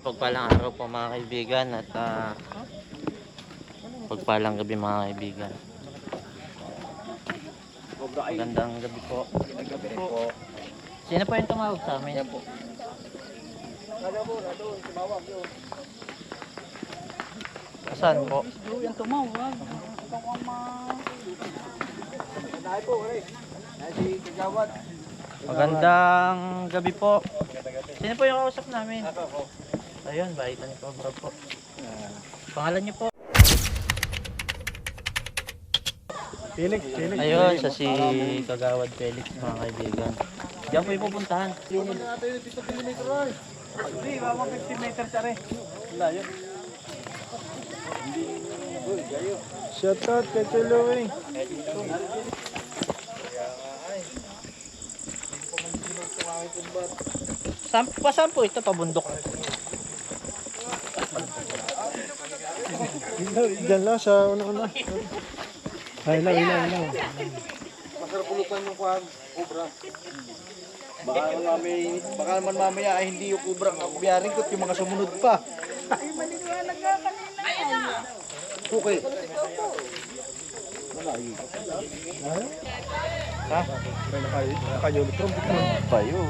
Pagpalang araw po mga kaibigan at pagpalang gabi mga kaibigan. Magandang gabi po. Sino po yung tumawag sa amin? Yan po. Saan po? Yung tumawag. Magandang gabi po. Sino po yung kausap namin? Ayun, Baitan Cobra po. Pangalan niyo po? Felix. Ayun, sa si Kagawad Felix mga kaibigan. Diyan po yung pupuntahan. Hindi, mga 50 meters are. Layo. Shout out kay Tuloy. Saan po ito? Pabundok. Diyan lang sa una-una. Ay, ilaw. Masarap pulutan yung kuhan, kubra. Baka naman mamaya ay hindi yung kubra ang biyaring ko, yung mga sumunod pa. Ay, maliwanag nga kanina. Okay. Ha? Naka-uniform. Bayo.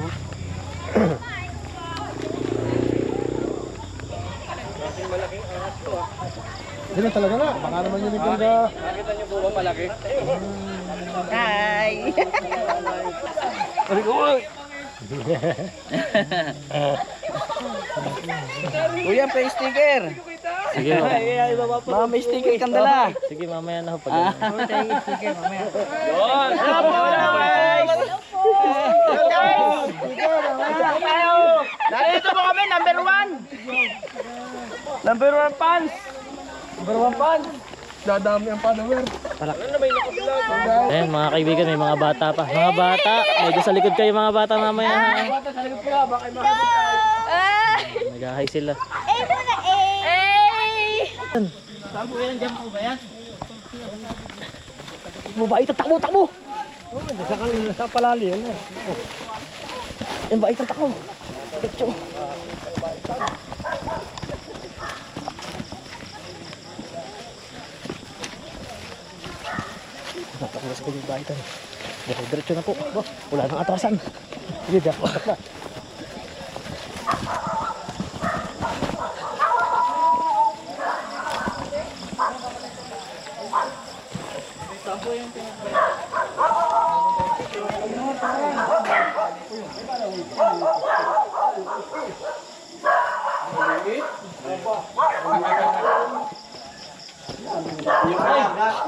Hindi talaga na. Baka naman yun yung ganda. Nakita niyo po ba malaki? Hi. Kuya, pa sticker. Sige, Mga may sticker kang dala. sige mamaya na ho pag. Sige, mamaya. Narito po kami, number 1. Number 1 fans. Dadami ang follower. Ayun mga kaibigan, may mga bata pa. Mga bata, medyo sa likod kayo mga bata mamaya. Nag-hi sila. Saan po yan? Diyan po ba yan? Mabait, takbo. Sa palali yan. Yan ba, takbo. Napakalas ko yung baitan. Diretso na po. Wala nang atrasan. Sige, dapat na.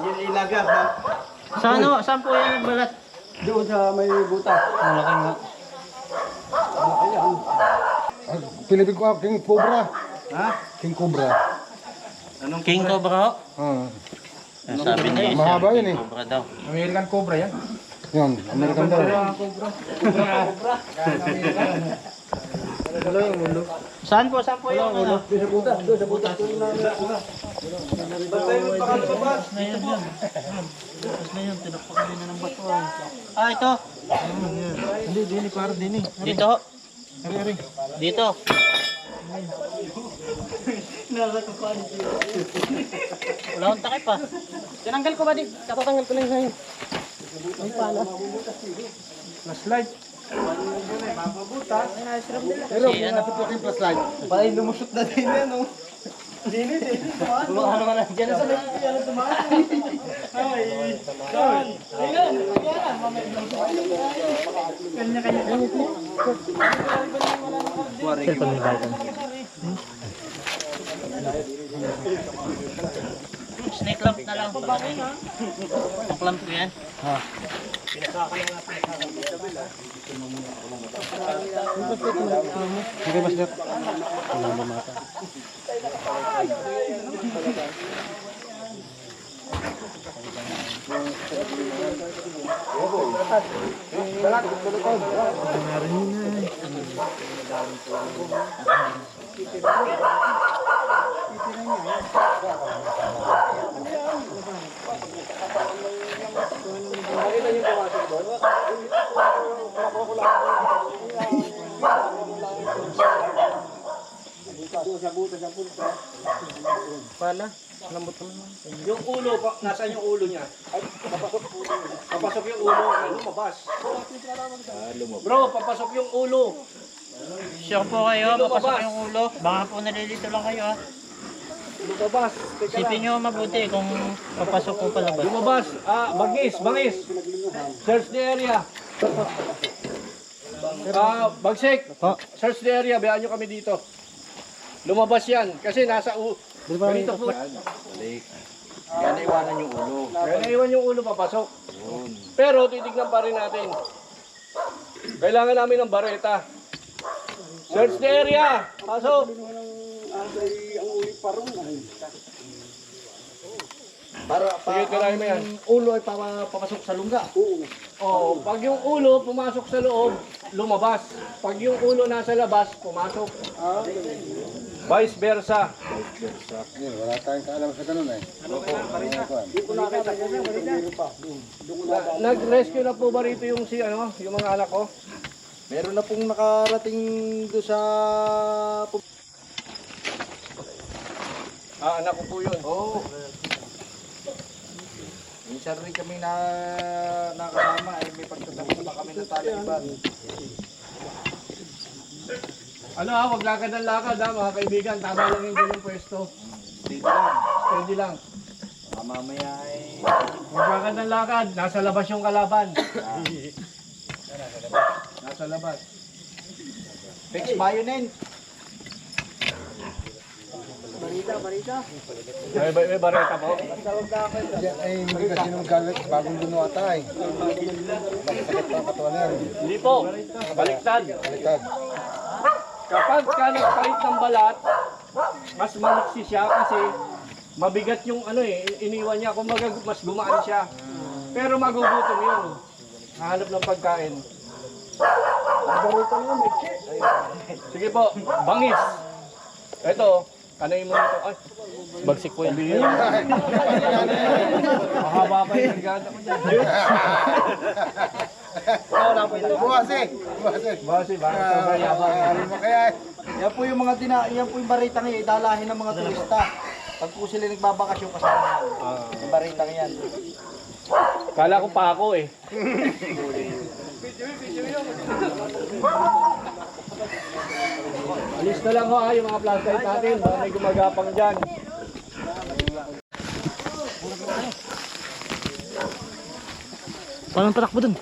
Yung ilaga, ha? Saan po yan nagbalat? Doon sa may butas. Malaki nga. Pilipin ko King Cobra. Ha? King Cobra. Anong King Cobra ho? Sabi niya yun. Mahaba yun eh. Cobra daw. American Cobra yan. Yan, American daw. Saan po yung ano? Doon sa butas. Tapos na yun, tinakpakan din na ng bato. Ito. Hindi, dini para dini. Dito ho. Dito. Wala akong takip pa. Tinanggal ko ba di? Katatanggal ko lang sa'yo. Flashlight. Pero ano? Yung flashlight. Parang lumusot na din yan, no? Baka naman nandiyan na sa cellphone ni Baitan. Snake lamp na lang. Snake lamp ko yan. Sige, Master. Pala? Yung ulo, nasaan yung ulo niya? Ay, papasok yung ulo, lumabas. Bro, papasok yung ulo. Sure po kayo, Lumabas. papasok yung ulo. Baka po nalilito lang kayo ha. Lumabas. Teka lang. Isipin nyo mabuti kung papasok po palabas. Lumabas. Bangis. Search the area. Bagsik. Search the area. Bayaan nyo kami dito. Lumabas yan. Kasi nasa ganito po. Kaya naiwanan yung ulo. Kaya naiwan yung ulo papasok. Pero titignan pa rin natin. Kailangan namin ng bareta. Search the area. Pasok. Sige, tirahin mo yan. Ulo ay papasok sa lungga. Oh, pag yung ulo pumasok sa loob, lumabas. Pag yung ulo nasa labas, pumasok. Vice versa. Wala tayong kaalam sa ganun eh. Nag-rescue na po ba rito yung yung mga anak ko? Meron na pong nakarating doon sa... Anak ko po yun. Oo. Minsan rin kami nakasama ay may pagtatapos na kami ng Taliban. Huwag lakad ng lakad mga kaibigan. Tama lang yung ganyang pwesto. Dito lang. Steady lang. Mamaya ay... Huwag lakad ng lakad. Nasa labas yung kalaban. Nasa labas. Fix bayonet. May bareta po. Yan ay hindi kasi nung galit, bagong guno ata eh. Bakit pa ang katawan yan? Hindi po. Baliktad. Baliktad. Kapag ka nagpalit ng balat, mas maliksi siya kasi mabigat yung iniwan niya. Kung mas gumaan siya. Pero magugutom yun. Hahanap ng pagkain. Sige po, bangis. Ito, kanayin mo nito. Ay, bagsik po yan. Mahaba pa yung garganta ko dyan. Buwasi! Basi, bakit sobrang yabang? Ano mo kaya eh? Yan po yung mga yan po yung baritang yan, idalahin ng mga turista. Pag po sila nagbabakasyon kasama yan. Yung baritang yan. Kala ko pa ako eh. Alis na lang ho yung mga flashlight natin. Baka may gumagapang dyan. Paano patakbo dun?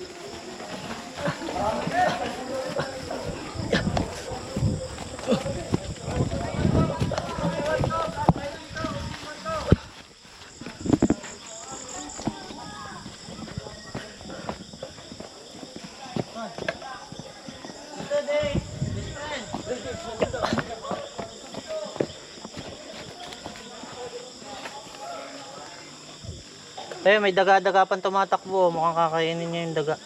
May daga-daga pang tumatakbo. Mukhang kakainin niya yung daga.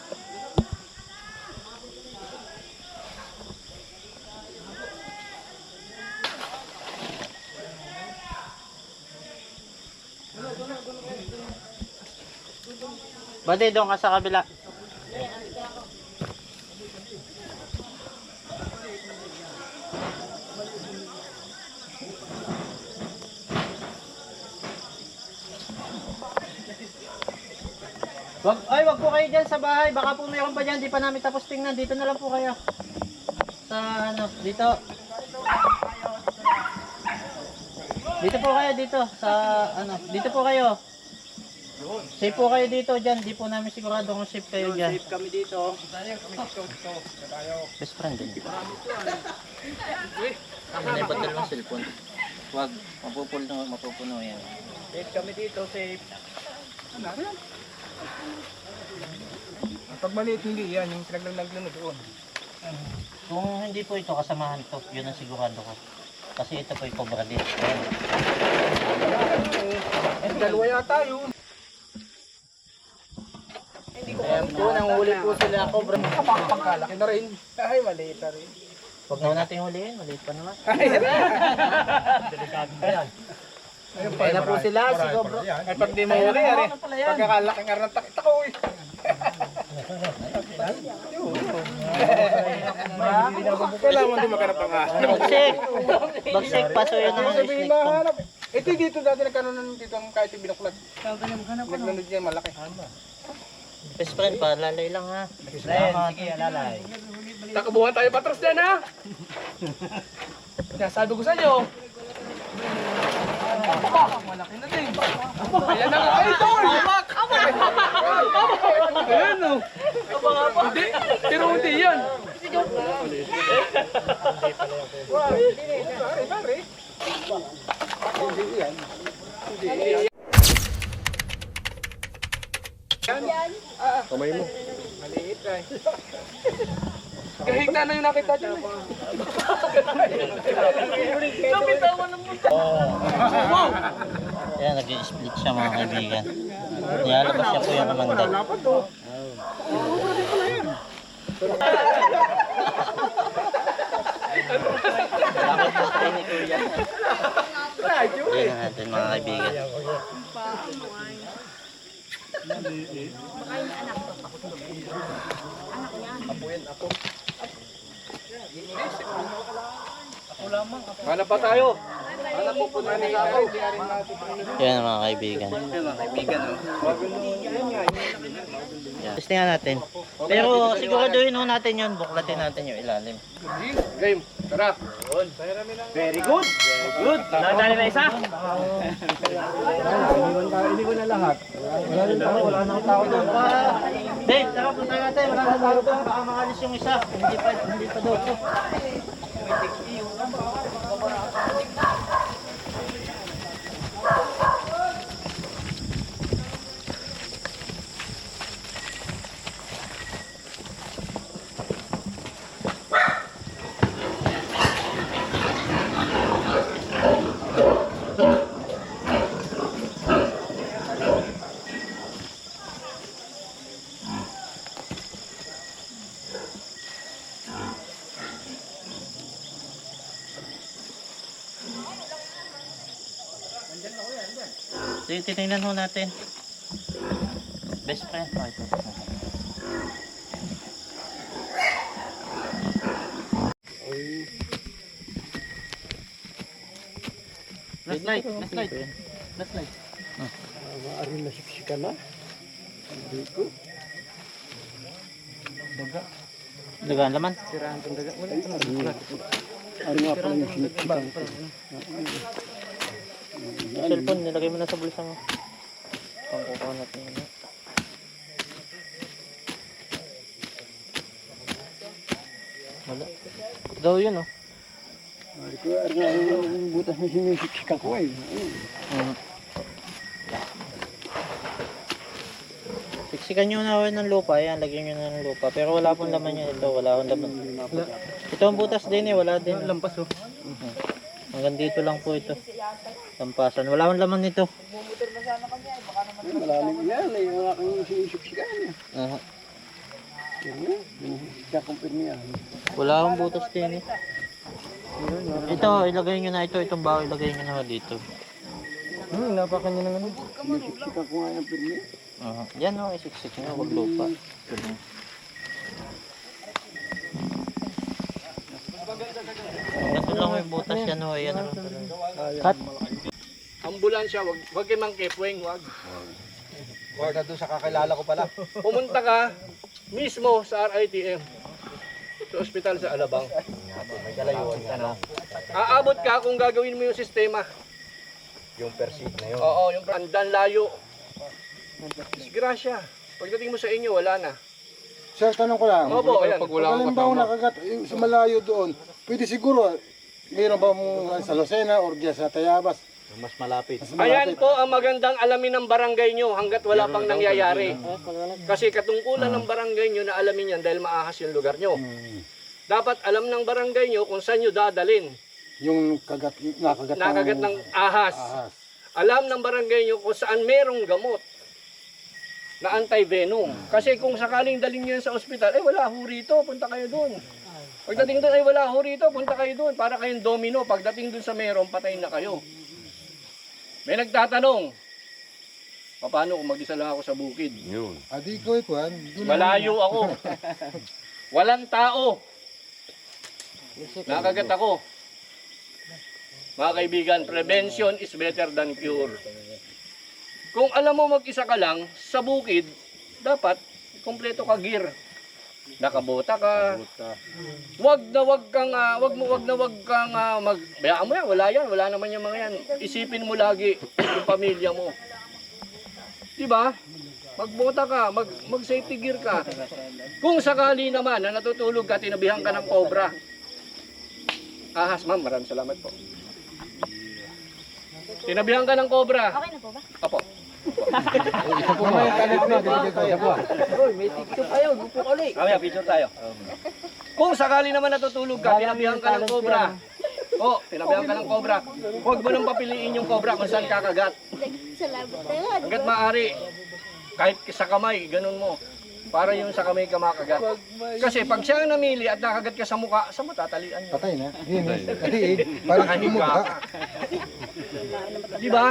Bade, doon ka sa kabila. Wag po kayo dyan sa bahay. Baka po mayroon pa dyan. Di pa namin tapos tingnan. Dito na lang po kayo. Sa dito. Dito po kayo dito. Sa dito po kayo. Safe po kayo dito dyan. Di po namin sigurado kung safe kayo dyan. Safe kami dito. Best friend din. Ano yung batal ng cellphone? Wag. Mapupuno yan. Safe kami dito, safe. Pag maliit hindi yan, yung pinaglalaglan na doon. Kung hindi po ito kasamahan to, yun ang sigurado ko. Kasi ito po yung cobra din. Dalawa yata yun. Ayan po, nanghuli po sila cobra. Pagkalaki na rin. Ay, maliit na rin. Huwag na natin huliin, maliit pa naman. Delikado pa yan. Ayan na po sila, si cobra. Ay, pag di mo huli, pagkakalaki nga rin ng takita ko eh. Kailangan mo din maghanap ng Bagsik! Bagsik, paso yun ng sabihin snake ko. mahanap. Ito dito dati nagkaroon dito ang kahit yung binaklat. Naglanod niya malaki. Best friend, palalay lang ha. Sige, alalay. Takabuhan tayo patras dyan ha! Sabi ko sa inyo. Malaki na din. Ayan na nga ito. Ayan o. Hindi. Pero hindi yan. Kamay mo. Kahigna na yung nakita dyan. Ayan, nag-split siya mga kaibigan. Nilalabas siya po yung kamandag. Bakit po tayo ni Kuya? Ayan natin mga kaibigan. Hanap pa tayo. Ayan mga kaibigan. Testingan natin. Pero siguraduhin ho natin yun. Buklatin natin yung ilalim. Game. Tara. Very good. Good. Nadali na isa. Iniwan na lahat. Wala na akong tao doon. Dave, tara punta natin. Wala na tao doon. Baka makalis yung isa. Hindi pa doon. Titingnan ho natin. Best friend. Oh, ito. Last light. Last light. Last light. Maaari na siksikan na. Hindi ko. Dagaan laman. Ano nga pala yung siksikan? Cellphone, nilagay mo na sa bulsa mo. Pangkukuha natin yun. Wala. Daw yun oh. Ay ko, ano nga yung butas na sinisiksikan ko eh. Siksikan nyo na ng lupa. Ayan, lagyan nyo na ng lupa. Pero wala pong laman yun ito. Wala akong laman. Ito ang butas din eh. Wala din. Lampas oh. Hanggang dito lang po ito. Lampasan. Wala akong laman nito. Malalim yan, ay yung aking sinisiksikan niya. Aha. Yung siksikan niya. Wala akong butas din eh. Ito, ilagay nyo na ito. Itong bago, ilagay nyo na dito. Napakan niya naman. Sinisiksikan ko nga yung pirmi. Aha. Yan o, isiksik nyo. Huwag lupa. Ganito lang yung butas yan o. Yan o. Cut. Ambulansya, wag kay Mang Kepweng, wag. Huwag na doon sa kakilala ko pala. Pumunta ka mismo sa RITM. Sa ospital sa Alabang. May kalayuan ka na. Aabot ka kung gagawin mo yung sistema. Yung persid na yun. Oo, yung andan layo. Disgrasya. Pagdating mo sa inyo, wala na. Sir, tanong ko lang. Opo, ayan. Pag halimbawa nakagat yung sa malayo doon, pwede siguro, mayroon ba mong sa Lucena or diyan sa Tayabas? Mas malapit. Ayan po ang magandang alamin ng barangay nyo hanggat wala pang nangyayari. Kasi katungkulan ng barangay nyo na alamin yan dahil maahas yung lugar nyo. Dapat alam ng barangay nyo kung saan nyo dadalin. Yung Nakagat ng ahas. Alam ng barangay nyo kung saan merong gamot na anti-venom. Kasi kung sakaling dalhin nyo yan sa ospital, wala ho rito, punta kayo doon. Pagdating doon, wala ho rito, punta kayo doon. Para kayong domino, pagdating doon sa meron, patayin na kayo. May nagtatanong, Paano kung mag-isa lang ako sa bukid? Adi ko ikuan. Malayo ako. Walang tao. Nakagat ako. Mga kaibigan, prevention is better than cure. Kung alam mo mag-isa ka lang sa bukid, dapat kompleto ka gear. Nakabota ka. Wag kang bayaan mo yan, wala naman yung mga yan. Isipin mo lagi yung pamilya mo. 'Di ba? Magbota ka, mag-safety gear ka. Kung sakali naman na natutulog ka, tinabihan ka ng cobra. Ahas, ma'am, maraming salamat po. Tinabihan ka ng cobra. Okay na po ba? Apo. Mamaya kalit na, dito tayo. Kaya picture tayo. Kung sakali naman natutulog ka, tinabihan ka ng cobra. Tinabihan ka ng cobra. Huwag mo nang papiliin yung cobra kung saan kakagat. Salamat tayo. Hanggat maaari, kahit sa kamay, ganun mo. Para yung sa kamay ka makagat. Kasi pag siya ang namili at nakagat ka sa mukha, saan mo tatalian yun? Patay na. Kasi parang Nakahiga kumugha. ka. Di ba?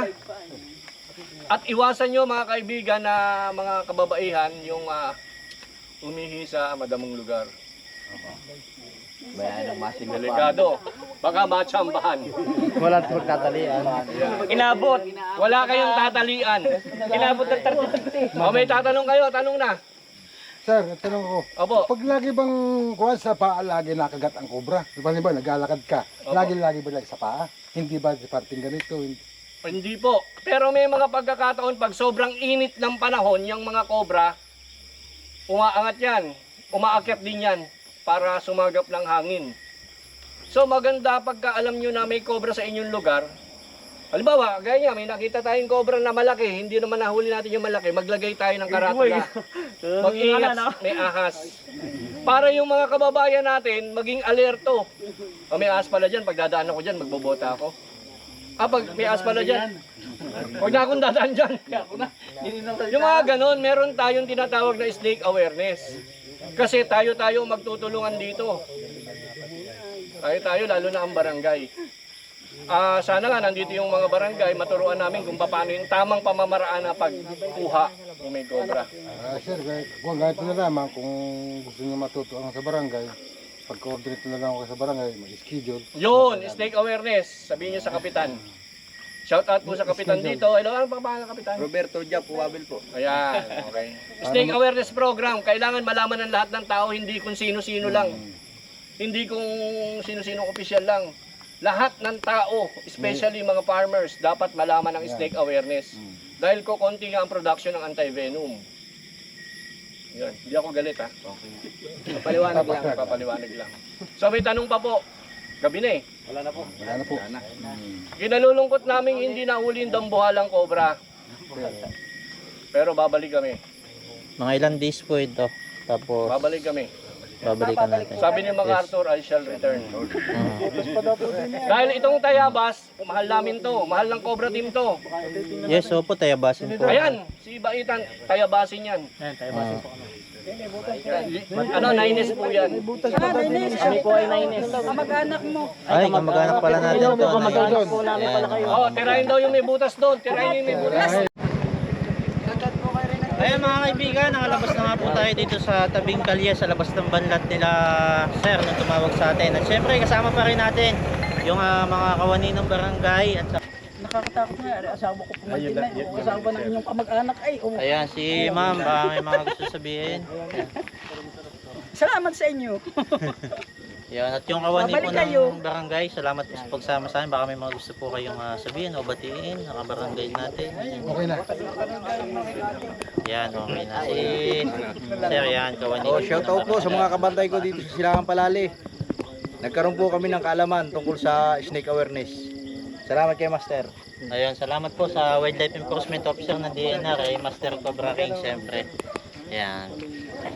At iwasan nyo mga kaibigan na mga kababaihan yung umihi sa madamong lugar. Delikado. Baka matsambahan. Wala magtatalian. Inabot. Wala kayong tatalian. Inabot ng 30. May tatanong kayo, tanong na. Sir, tanong ko. Opo. Pag lagi bang kuwan sa paa lagi nakagat ang kobra? Di ba naglalakad ka? Opo. Lagi ba lang sa paa? Hindi ba sa parting ganito? Hindi po. Pero may mga pagkakataon pag sobrang init ng panahon, yung mga cobra, umaangat yan. Umaakyat din yan para sumagap ng hangin. So maganda pagka alam nyo na may cobra sa inyong lugar. Halimbawa, gaya may nakita tayong cobra na malaki, hindi naman nahuli natin yung malaki, maglagay tayo ng karatula. Mag-ingat, may ahas. Para yung mga kababayan natin, maging alerto. May ahas pala dyan, pag dadaan ako dyan, magbobota ako. Pag may ahas pala dyan, huwag na akong dadaan dyan. Yung mga ganon, meron tayong tinatawag na snake awareness. Kasi tayo magtutulungan dito. Tayo, lalo na ang barangay. Sana nga nandito yung mga barangay, maturuan namin kung paano yung tamang pamamaraan na pagkuha ng may cobra. Sir, kung ganito na lamang, kung gusto niyo matutuan sa barangay, pag-coordinate na lang ako sa barangay, mag-schedule. Yun, snake awareness. Sabihin nyo sa kapitan. Shout out po sa kapitan dito. Hello, ano pa pangalan ng kapitan? Roberto Dia, Puwabil po. Ayan, okay. Snake awareness program. Kailangan malaman ng lahat ng tao, hindi kung sino-sino lang. Hindi kung sino-sino opisyal lang. Lahat ng tao, especially mga farmers, dapat malaman ng snake awareness. Dahil ko konti nga ang production ng anti-venom. Yan, hindi ako galit ha. Papaliwanag lang. So may tanong pa po. Gabi na eh. Wala na po. Kinalulungkot namin hindi nahuli yung dambuhalang cobra. Pero babalik kami. Mga ilang days po ito. Tapos, Babalik kami. babalikan natin. Sabi ni MacArthur, I shall return. Mhm. Dahil itong Tayabas, mahal namin to. Mahal ng Cobra Team to. Yes, opo, tayabasin po. Ayan, si Baitan, Tayabasin yan. Ah. Nines po yan. Kami po ay nainis. Kamag-anak mo. Ay, kamag-anak pala natin ito. Oo, tirahin daw yung may butas doon. Tirahin yung may butas. Ayan mga kaibigan, nakalabas na nga po tayo dito sa tabing kalye sa labas ng banlat nila sir nung tumawag sa atin. At syempre kasama pa rin natin yung mga kawani ng barangay at Nakakatakot nga. Asawa ko pumatin na. Yung asawa ng inyong kamag-anak ay. ayan si ma'am, baka may mga gusto sabihin. Salamat sa inyo. Yan, at yung kawani po Babalik kayo. ng barangay, salamat po sa pagsama sa amin. Baka may mga gusto po kayong sabihin o batiin, nakabarangay natin. Okay na. Yan, okay na. Si sir, yan, kawani. Shout out po sa mga kabantay ko dito sa Silangang Palali. Nagkaroon po kami ng kaalaman tungkol sa snake awareness. Salamat kay Master. Ayun, salamat po sa Wildlife Enforcement Officer ng DNR, kay Master Cobra King, siyempre. Yan.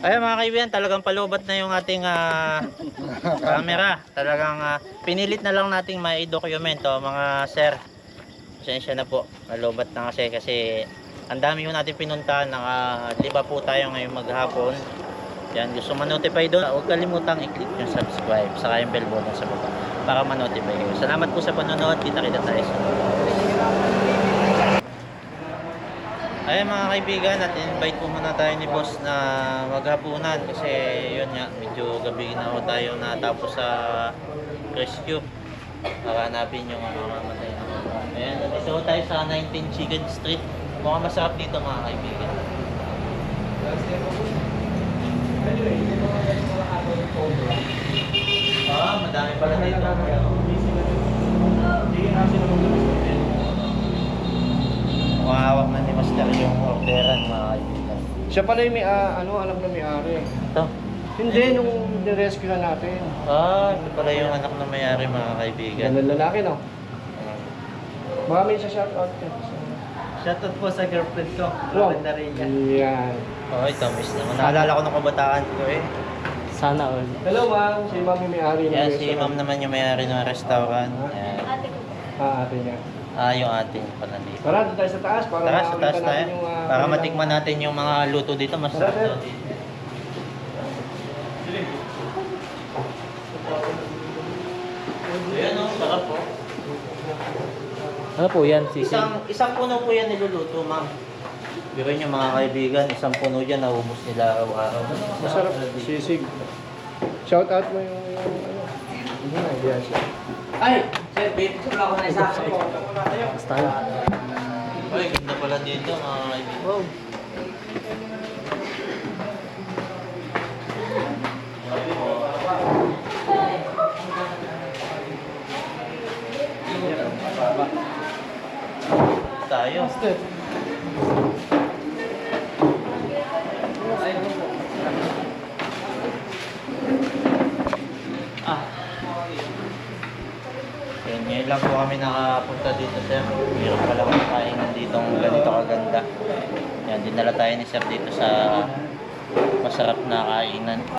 Ayun mga kaibigan, talagang palubat na yung ating camera. Talagang pinilit na lang nating mai-dokumento mga sir. Pasensya na po, palubat na kasi ang dami yung natin pinuntahan. Naka-liba po tayo ngayong maghapon. Yan, gusto ma-notify doon, huwag kalimutang i-click yung subscribe, saka yung bell button sa baba para ma-notify kayo. Salamat po sa panonood, kita-kita tayo sa Ayan mga kaibigan, at invite po muna tayo ni boss na maghapunan kasi yun nga, medyo gabi na ako tayo natapos sa rescue. Para hanapin yung mga mamatay na mga. Ayan, nandito tayo sa 19 Chicken Street. Mukhang masarap dito mga kaibigan. Madami pala dito. Mahawak na ni Master yung orderan mga kaibigan. Siya pala yung alam na may-ari. Ito. Hindi, nung nirescue na natin. Ito pala yung anak na mayari mga kaibigan. Yan ang lalaki, no? Baka may isa shoutout ka. Shoutout po sa girlfriend ko. Wow. Mandarilla. Yan. Ito miss naman. Naalala ko ng kabataan ko eh. Sana all. Hello, ma'am. Si ma'am yung may-ari ng Yan, si ma'am naman yung mayari ng restaurant. Ayan. Ate niya. Yung ating pala dito. Tara, doon tayo sa taas para Tara, sa taas makita tayo. natin yung, Para kanilang- matikman natin yung mga luto dito. Masarap Tara, sir. daw dito. Ayan o, sarap po. Ano po yan, sisig? Isang puno po yan niluluto, ma'am. Biro nyo mga kaibigan, isang puno dyan naubos nila araw-araw. Masarap. Sisig. Shoutout mo yung ano. Yan siya. Ay! Sir, babe, wala ko na isa. Basta tayo. Ay, ganda pala dito mga kaibigan. Wow. Tayo. Yun, ngayon lang po kami nakapunta dito, sir. Hirap pala makakain ditong ganito kaganda. Yan, dinala tayo ni sir dito sa masarap na kainan.